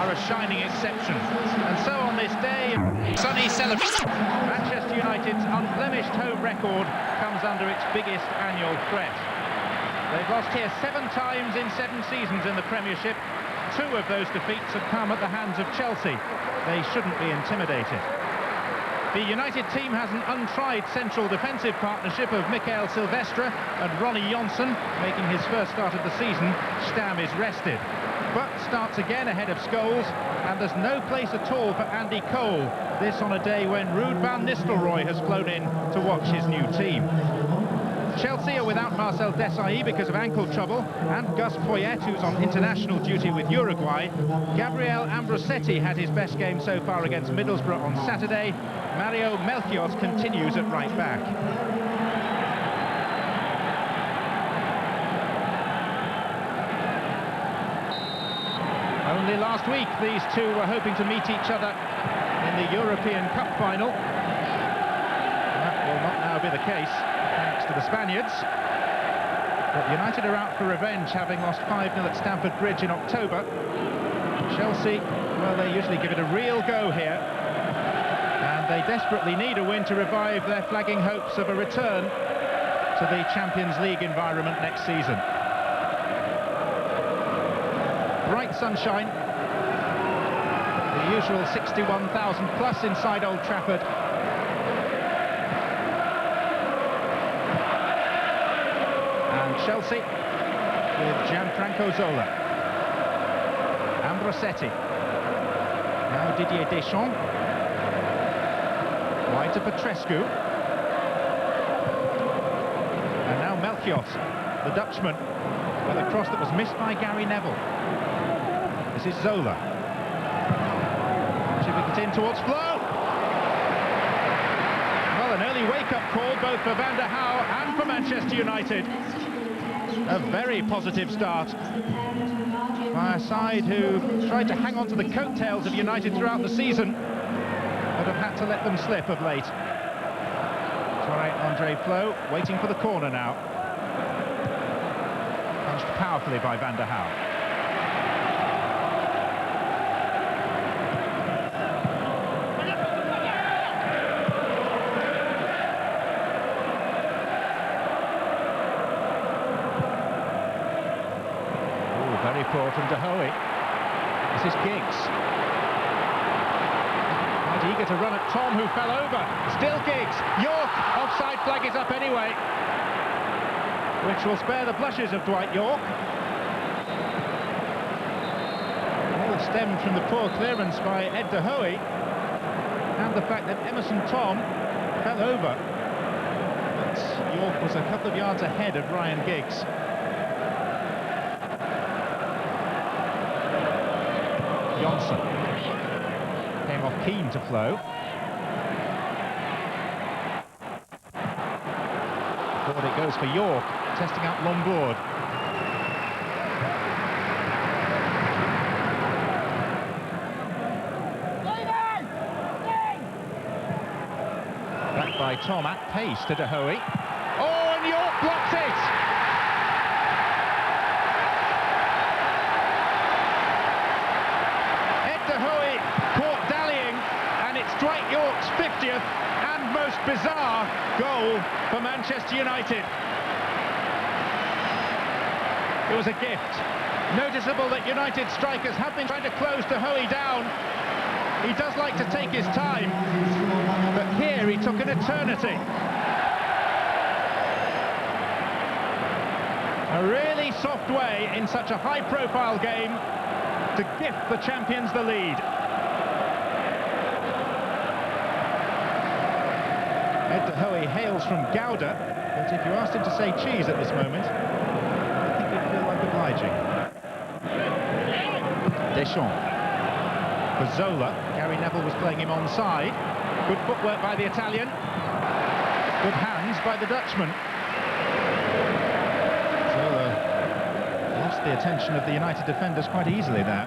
are a shining exception. And so on this day, sunny celebration. Manchester United's unblemished home record comes under its biggest annual threat. They've lost here 7 times in 7 seasons in the Premiership. 2 of those defeats have come at the hands of Chelsea. They shouldn't be intimidated. The United team has an untried central defensive partnership of Mikael Silvestre and Ronnie Johnson. Making his first start of the season, Stam is rested. But starts again ahead of Scholes, and there's no place at all for Andy Cole. This on a day when Ruud van Nistelrooy has flown in to watch his new team. Chelsea are without Marcel Desailly because of ankle trouble, and Gus Poyet, who's on international duty with Uruguay. Gabriel Ambrosetti had his best game so far against Middlesbrough on Saturday. Mario Melchios continues at right back. Only last week these two were hoping to meet each other in the European Cup final. That will not now be the case, thanks to the Spaniards. But United are out for revenge, having lost 5-0 at Stamford Bridge in October. Chelsea, well, they usually give it a real go here. And they desperately need a win to revive their flagging hopes of a return to the Champions League environment next season. Bright sunshine, the usual 61,000 plus inside Old Trafford. And Chelsea with Gianfranco Zola. Ambrosetti. Now Didier Deschamps. Wide to Petrescu. And now Melchios, the Dutchman, with a cross that was missed by Gary Neville. This is Zola. Chipping it in towards Flo. Well, an early wake-up call both for Van der Hau and for Manchester United. A very positive start by a side who tried to hang on to the coattails of United throughout the season, but have had to let them slip of late. Andre Flo waiting for the corner now. Punched powerfully by Van der Hau. Very poor from De Hoey. This is Giggs. Quite eager to run at Tom, who fell over. Still Giggs. Yorke. Offside flag is up anyway, which will spare the blushes of Dwight Yorke. All stemmed from the poor clearance by Ed De Hoey and the fact that Emerson Tom fell over. But Yorke was a couple of yards ahead of Ryan Giggs. Johnson came off Keane to Flo. Forward it goes for Yorke, testing out Lombard. Back by Tom at pace to De Hoey. Oh, and Yorke blocks it! Dwight Yorke's 50th and most bizarre goal for Manchester United. It was a gift. Noticeable that United strikers have been trying to close De Hoey down. He does like to take his time, but here he took an eternity. A really soft way in such a high-profile game to gift the champions the lead. Ed De Hoey hails from Gouda, but if you asked him to say cheese at this moment, I think he'd feel like obliging. Deschamps. For Zola, Gary Neville was playing him onside. Good footwork by the Italian. Good hands by the Dutchman. Zola lost the attention of the United defenders quite easily there.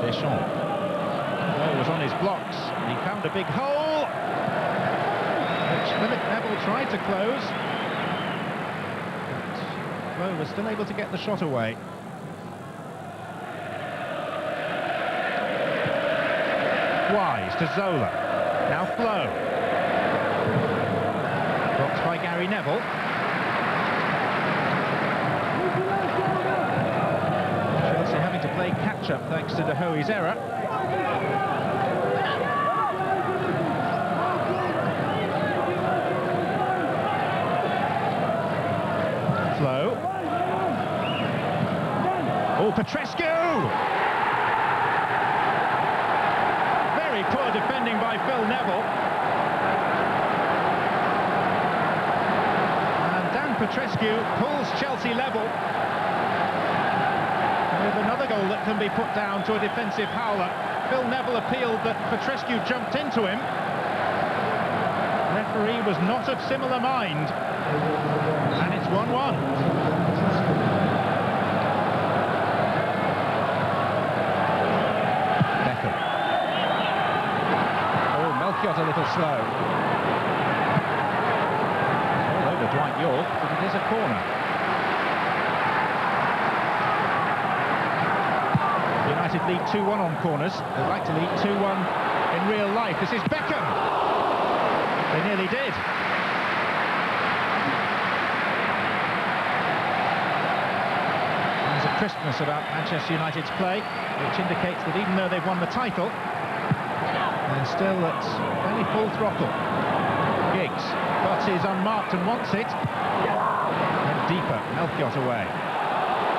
Deschamps. Ball was on his blocks. He found a big hole, which Philip Neville tried to close. But Flo was still able to get the shot away. Wise to Zola. Now Flo. Blocked by Gary Neville. Chelsea having to play catch-up thanks to De Hoey's error. Flo. Oh, Petrescu! Poor defending by Phil Neville. And Dan Petrescu pulls Chelsea level with another goal that can be put down to a defensive howler. Phil Neville appealed that Petrescu jumped into him. The referee was not of similar mind, and it's 1-1. Got a little slow. All over Dwight Yorke, but it is a corner. United lead 2-1 on corners. They'd like to lead 2-1 in real life. This is Beckham. They nearly did. There's a crispness about Manchester United's play, which indicates that even though they've won the title, they're still at fairly full throttle. Giggs, but is unmarked and wants it. Then deeper, Melchiot away.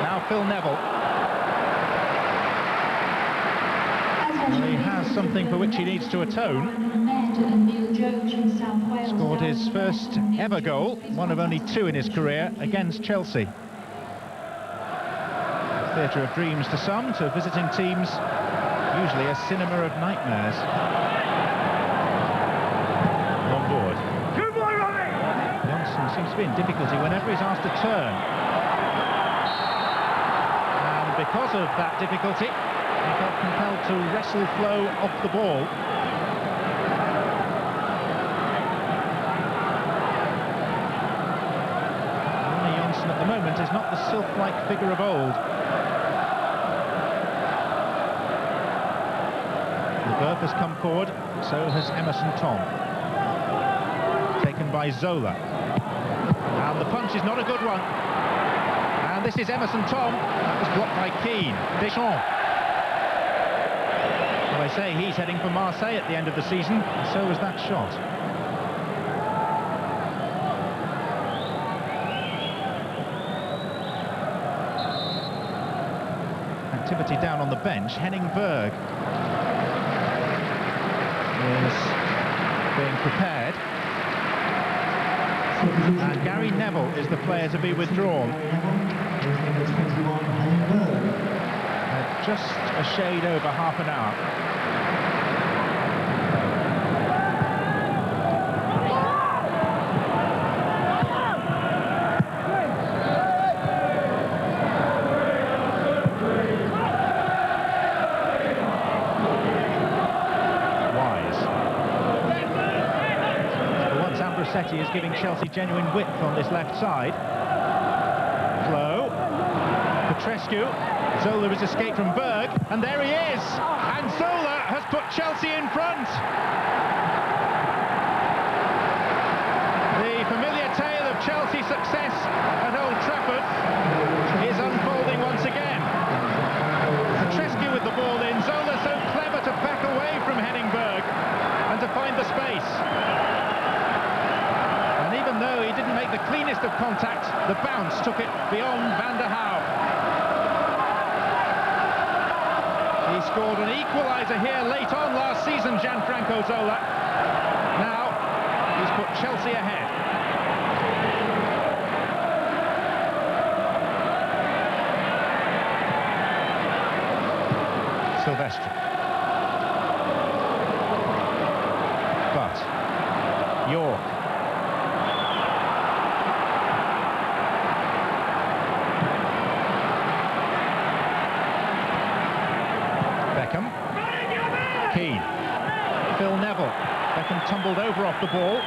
Now Phil Neville. Well, he has something for which he needs to atone. Scored his first ever goal, one of only 2 in his career, against Chelsea. Theatre of dreams to some, to visiting teams, usually a cinema of nightmares. On board. Johnson seems to be in difficulty whenever he's asked to turn. And because of that difficulty, he felt compelled to wrestle Flo off the ball. Ronnie Johnson at the moment is not the sylph-like figure of old. Burp has come forward, so has Emerson Tom. Taken by Zola. And the punch is not a good one. And this is Emerson Tom. That was blocked by Keane. Deschamps. Well, they say he's heading for Marseille at the end of the season, and so was that shot. Activity down on the bench. Henning Berg is being prepared, and Gary Neville is the player to be withdrawn. Just a shade over half an hour. He is giving Chelsea genuine width on this left side. Flo, Petrescu, Zola has escaped from Berg, and there he is! And Zola has put Chelsea in front! The familiar tale of Chelsea success at Old Trafford is unfolding once again. Petrescu with the ball in, Zola so clever to back away from Henning Berg and to find the space. Even though he didn't make the cleanest of contact, the bounce took it beyond Van der Hauw. He scored an equaliser here late on last season, Gianfranco Zola. Now, he's put Chelsea ahead. Silvestri. But Yorke. Beckham. Keane. Phil Neville. Beckham tumbled over off the ball.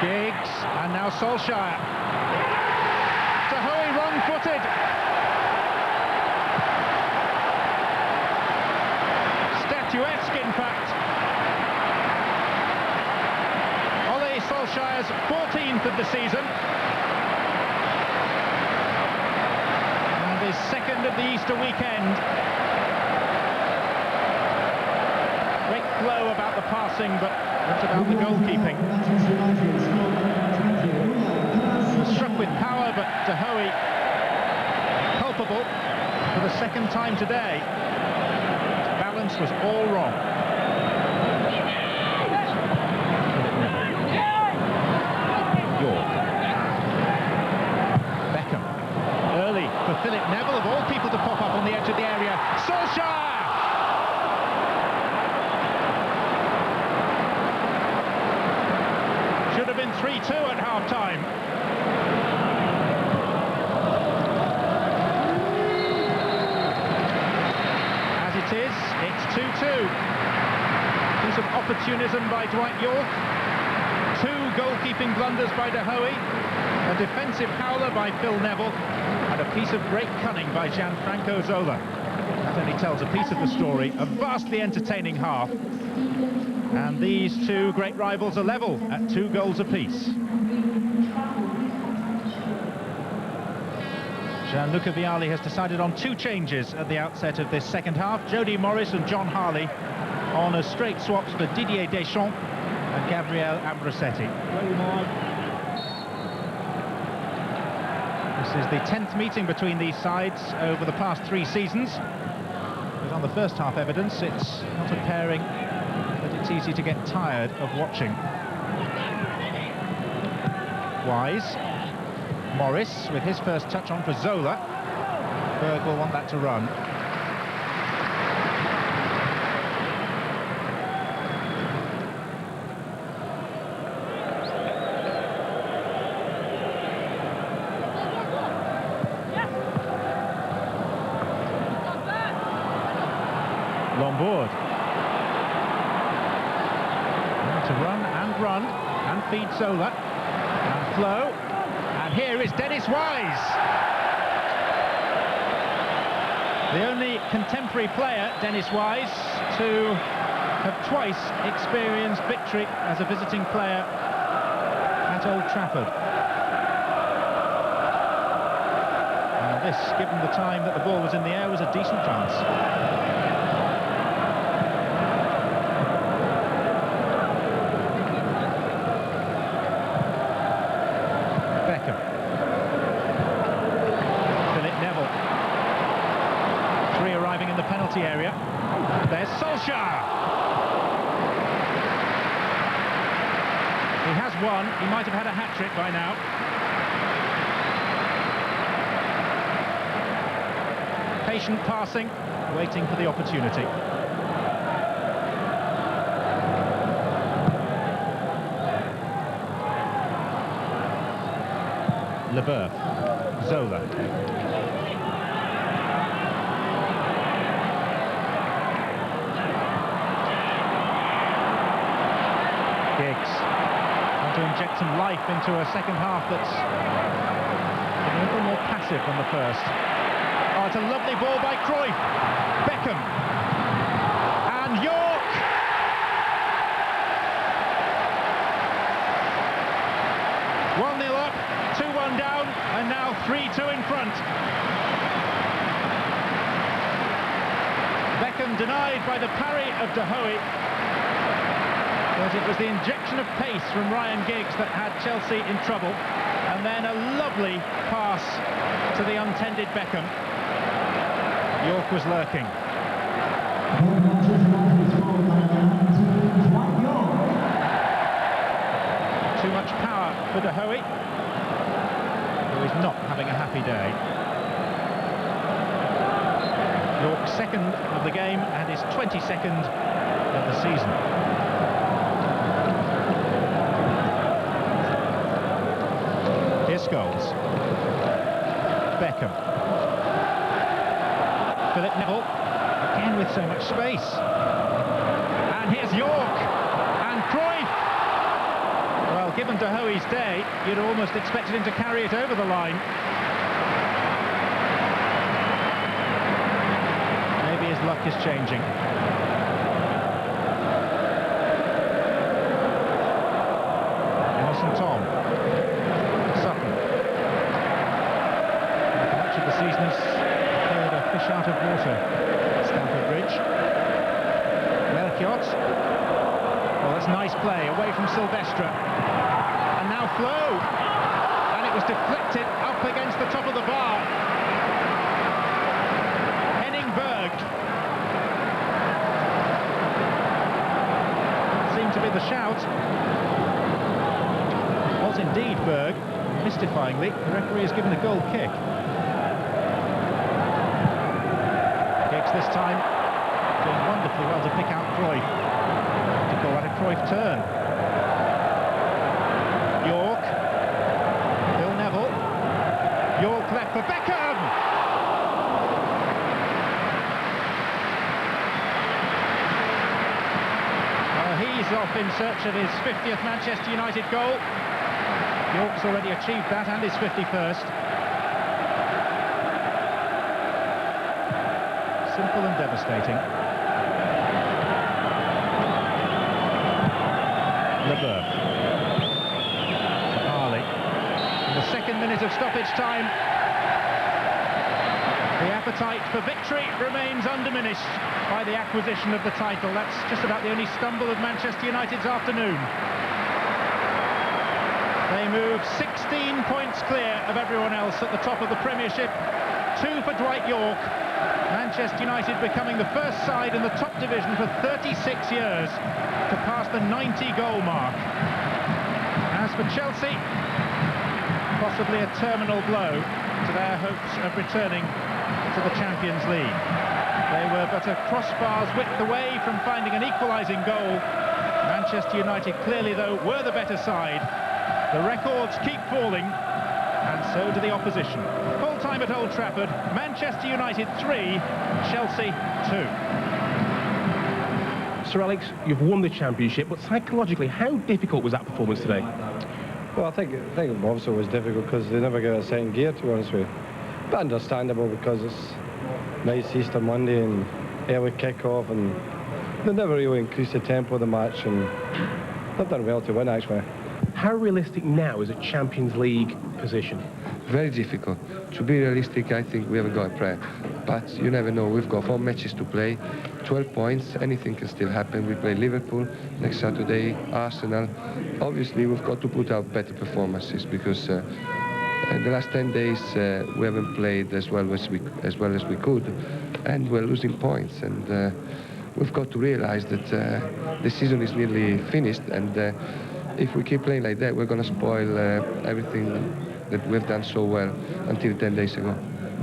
Giggs, and now Solskjær. Tahoe wrong-footed. Statuesque, in fact. Ole Solskjær's 14th of the season. And his second of the Easter weekend. Great flow about the passing, but what about the goalkeeping? Struck with power, but Tahoe culpable for the second time today. His balance was all wrong. Yorke. Beckham. Early for Philip Neville, of all people to pop up on the edge of the area. Solskjær! Should have been 3-2 at half-time. As it is, it's 2-2. Piece of opportunism by Dwight Yorke. Two goalkeeping blunders by Tahoe. A defensive howler by Phil Neville. And a piece of great cunning by Gianfranco Zola. That only tells a piece of the story. A vastly entertaining half. And these two great rivals are level at 2 goals apiece. Gianluca Vialli has decided on 2 changes at the outset of this second half. Jody Morris and John Harley on as straight swaps for Didier Deschamps and Gabriel Ambrosetti. This is the 10th meeting between these sides over the past 3 seasons. But on the first half evidence, it's not a pairing that it's easy to get tired of watching. Wise. Morris with his first touch on for Zola. Berg will want that to run. Lombard. To run and feed Zola. And flow. And here is Dennis Wise. The only contemporary player, Dennis Wise, to have twice experienced victory as a visiting player at Old Trafford. And this, given the time that the ball was in the air, was a decent chance. Arriving in the penalty area. There's Solskjær. He has one. He might have had a hat-trick by now. Patient passing, waiting for the opportunity. Leboeuf. Zola. Giggs, trying to inject some life into a second half that's a little more passive than the first. Oh, it's a lovely ball by Cruyff. Beckham. And Yorke. One 0 up, 2-1 down, and now 3-2 in front. Beckham denied by the parry of Tahoe. But it was the injection of pace from Ryan Giggs that had Chelsea in trouble. And then a lovely pass to the untended Beckham. Yorke was lurking. Too much power for Tahoe, who is not having a happy day. Yorke's second of the game and his 22nd of the season. Goals. Beckham. Philip Neville, a Again with so much space. And here's Yorke. And Cruyff. Well, given De Hoey's day, you'd almost expected him to carry it over the line. Maybe his luck is changing. Tom. Sutton. After much of the season has cleared a fish out of water at Stamford Bridge. Yorke. Well, that's nice play away from Silvestre. And now Flo. And it was deflected up against the top of the bar. Henning Berg. Seemed to be the shout. Was indeed Berg. Mystifyingly, the referee has given a goal kick. Giggs this time doing wonderfully well to pick out Cruyff. To call that a Cruyff turn. Yorke. Phil Neville. Yorke left for Beckham. He's off in search of his 50th Manchester United goal. Yorke's already achieved that and his 51st. Simple and devastating. Leboeuf. Ali. In the second minute of stoppage time, the appetite for victory remains undiminished by the acquisition of the title. That's just about the only stumble of Manchester United's afternoon. They move 16 points clear of everyone else at the top of the Premiership. 2 for Dwight Yorke. Manchester United becoming the first side in the top division for 36 years to pass the 90-goal mark. As for Chelsea, possibly a terminal blow to their hopes of returning to the Champions League. They were but a crossbar's width away from finding an equalising goal. Manchester United clearly, though, were the better side. The records keep falling, and so do the opposition. Full time at Old Trafford, Manchester United 3, Chelsea 2. Sir Alex, you've won the championship, but psychologically, how difficult was that performance today? Well, I think obviously it was difficult because they never got a second gear, to be honest with you. But understandable because it's nice Easter Monday and early kick-off, and they never really increased the tempo of the match, and they've done well to win, actually. How realistic now is a Champions League position? Very difficult. To be realistic, I think we haven't got a prayer. But you never know. We've got 4 matches to play, 12 points. Anything can still happen. We play Liverpool next Saturday, Arsenal. Obviously, we've got to put out better performances because in the last 10 days we haven't played as well as we could, and we're losing points. And we've got to realise that the season is nearly finished, and if we keep playing like that, we're going to spoil everything that we've done so well until 10 days ago.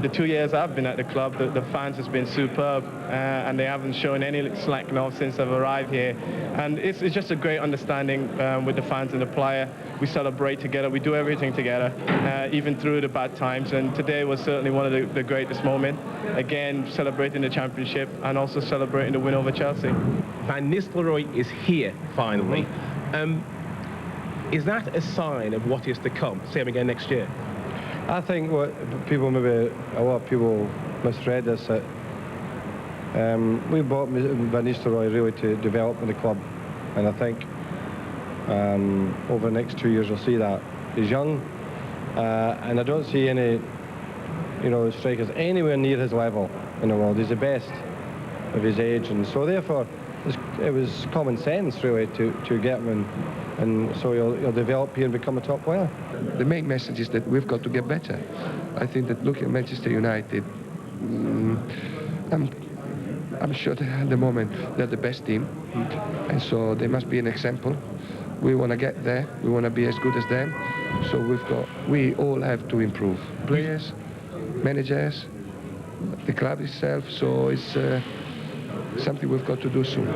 The 2 years I've been at the club, the fans has been superb, and they haven't shown any slack now since I've arrived here. And it's just a great understanding with the fans and the player. We celebrate together, we do everything together, even through the bad times. And today was certainly one of the greatest moments. Again, celebrating the championship and also celebrating the win over Chelsea. Van Nistelrooy is here, finally. Is that a sign of what is to come? See him again next year? I think what people maybe, a lot of people misread this, that we bought Van Nistelrooy really to develop in the club, and I think over the next 2 years we'll see that. He's young, and I don't see any, strikers anywhere near his level in the world. He's the best of his age, and so therefore it was common sense really to get him in. And so he'll develop here and become a top player. The main message is that we've got to get better. I think that looking at Manchester United, I'm sure that at the moment they're the best team, and so they must be an example. We want to get there. We want to be as good as them. So we all have to improve. Players, managers, the club itself. So it's something we've got to do soon.